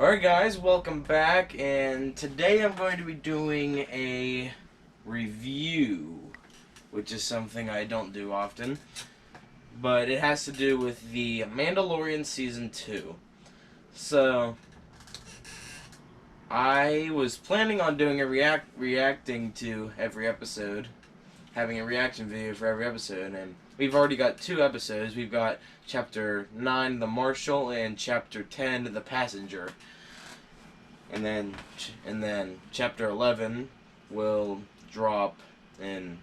Alright guys, welcome back, and today I'm going to be doing a review, which is something I don't do often, but it has to do with the Mandalorian Season 2. So, I was planning on doing a reacting to every episode, having a reaction video for every episode, and we've already got 2 episodes. We've got Chapter 9, The Marshal, and Chapter 10, The Passenger. And then Chapter 11 will drop in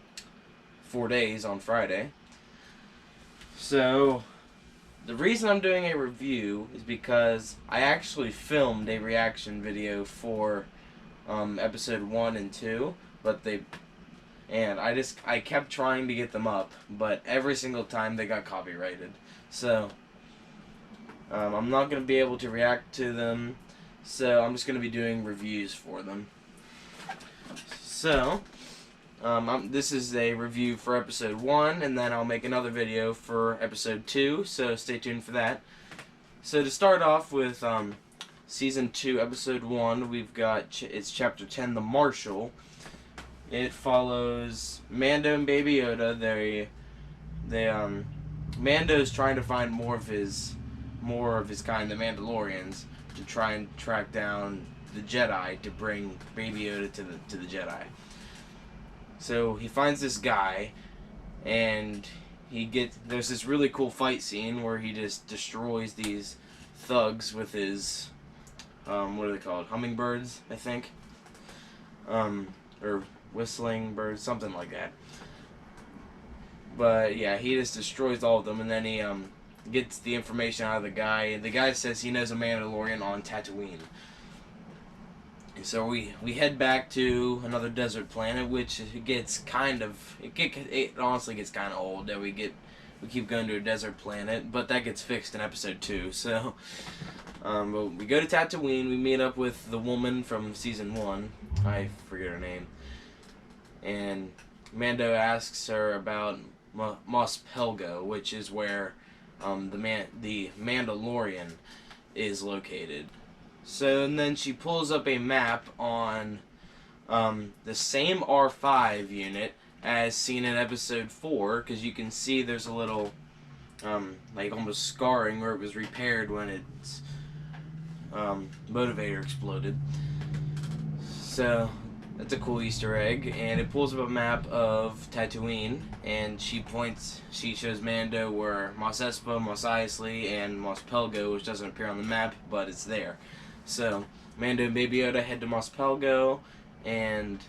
4 days on Friday. So, the reason I'm doing a review is because I actually filmed a reaction video for episode 1 and 2, but I kept trying to get them up, but every single time they got copyrighted. So, I'm not going to be able to react to them, so I'm just going to be doing reviews for them. So, this is a review for episode 1, and then I'll make another video for episode 2, so stay tuned for that. So to start off with season 2, episode 1, we've got, it's chapter 10, The Marshal. It follows Mando and Baby Yoda. Mando's trying to find more of his kind, the Mandalorians, to try and track down the Jedi to bring Baby Yoda to the Jedi. So he finds this guy, and there's this really cool fight scene where he just destroys these thugs with his what are they called? Hummingbirds, I think, or whistling birds, something like that. But yeah, he just destroys all of them, and then he gets the information out of the guy. The guy says he knows a Mandalorian on Tatooine. And so we head back to another desert planet, which gets it honestly gets kind of old that we keep going to a desert planet, but that gets fixed in episode 2. So, but we go to Tatooine. We meet up with the woman from season 1. I forget her name. And Mando asks her about Mos Pelgo, which is where the Mandalorian is located. So, and then she pulls up a map on the same R5 unit as seen in episode 4, because you can see there's a little like almost scarring where it was repaired when its motivator exploded. So that's a cool Easter egg, and it pulls up a map of Tatooine, and she shows Mando where Mos Espa, Mos Eisley, and Mos Pelgo, which doesn't appear on the map, but it's there. So Mando and Baby Yoda head to Mos Pelgo, and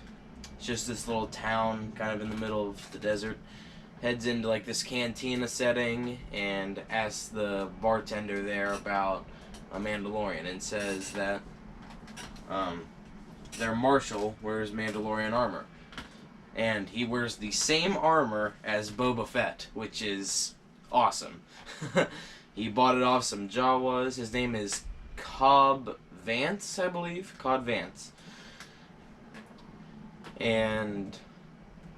it's just this little town kind of in the middle of the desert. Heads into like this cantina setting and asks the bartender there about a Mandalorian, and says that their marshal wears Mandalorian armor, and he wears the same armor as Boba Fett, which is awesome. He bought it off some Jawas. His name is Cobb Vance, I believe. Cobb Vance. And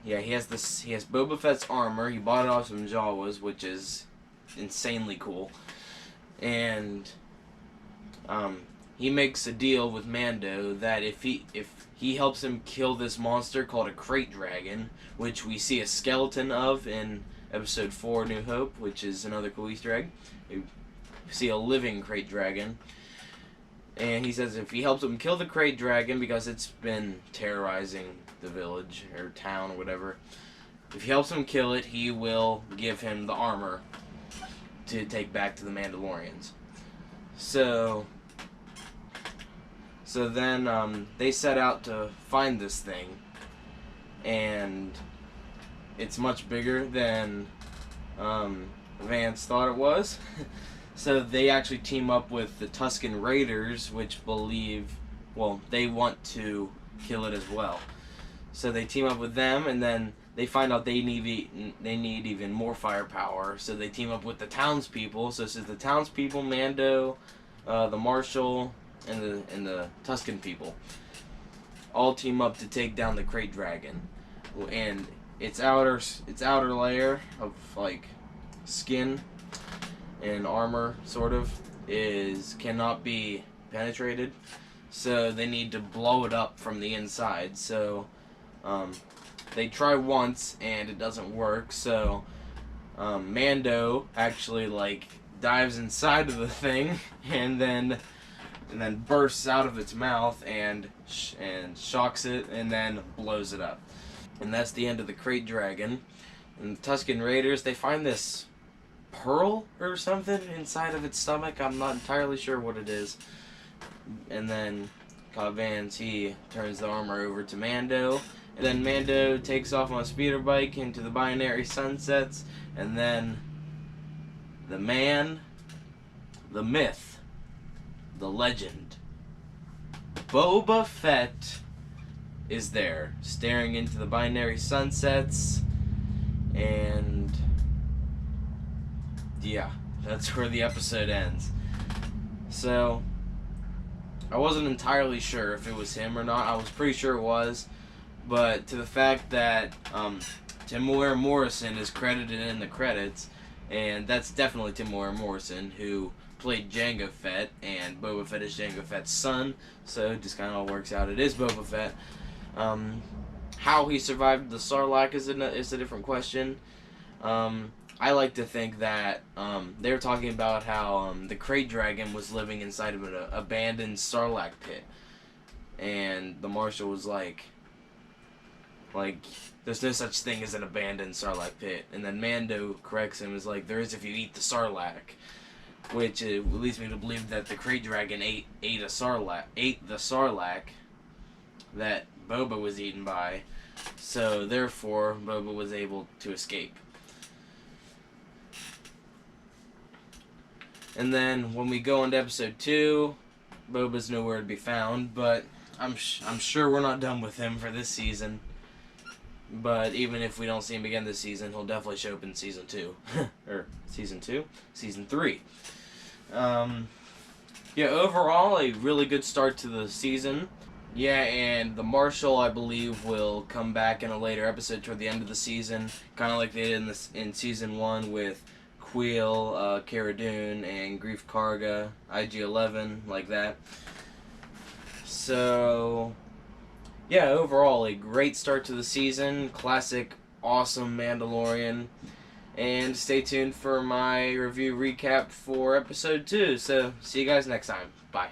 yeah, he has Boba Fett's armor. He bought it off some Jawas, which is insanely cool. And he makes a deal with Mando that if he helps him kill this monster called a crate dragon, which we see a skeleton of in episode 4, New Hope, which is another cool Easter egg. We see a living crate dragon. And he says if he helps him kill the crate dragon, because it's been terrorizing the village or town or whatever, if he helps him kill it, he will give him the armor to take back to the Mandalorians. So then they set out to find this thing, and it's much bigger than Vance thought it was. So they actually team up with the Tusken Raiders, which they want to kill it as well. So they team up with them, and then they find out they need even more firepower. So they team up with the townspeople. So this is the townspeople, Mando, the Marshal, and the Tusken people all team up to take down the crate dragon. And its outer layer of like skin and armor sort of cannot be penetrated, so they need to blow it up from the inside. So they try once and it doesn't work. So Mando actually like dives inside of the thing and then bursts out of its mouth and shocks it and then blows it up. And that's the end of the Crate Dragon. And the Tusken Raiders, they find this pearl or something inside of its stomach. I'm not entirely sure what it is. And then Cobb Vanth, he turns the armor over to Mando. And then Mando takes off on a speeder bike into the binary sunsets. And then the man, the myth, the legend, Boba Fett is there, staring into the binary sunsets. And yeah, that's where the episode ends. So I wasn't entirely sure if it was him or not. I was pretty sure it was, but to the fact that Temuera Morrison is credited in the credits, and that's definitely Temuera Morrison, who played Jango Fett, and Boba Fett is Jango Fett's son, so it just kind of all works out. It is Boba Fett. How he survived the Sarlacc is a different question. I like to think that they were talking about how the Crate Dragon was living inside of an abandoned Sarlacc pit, and the Marshal was like, there's no such thing as an abandoned Sarlacc pit, and then Mando corrects him, is like, there is if you eat the Sarlacc, which leads me to believe that the Crate Dragon ate the Sarlacc that Boba was eaten by, so therefore Boba was able to escape. And then when we go into episode 2, Boba's nowhere to be found, but I'm sure we're not done with him for this season. But even if we don't see him again this season, he'll definitely show up in season 2. Or season 2? Season 3. Yeah, overall, a really good start to the season. Yeah, and the Marshal, I believe, will come back in a later episode toward the end of the season, kind of like they did in season 1 with Queel, Cara Dune, and Greef Karga, IG-11, like that. So yeah, overall, a great start to the season. Classic, awesome Mandalorian. And stay tuned for my review recap for episode 2. So, see you guys next time. Bye.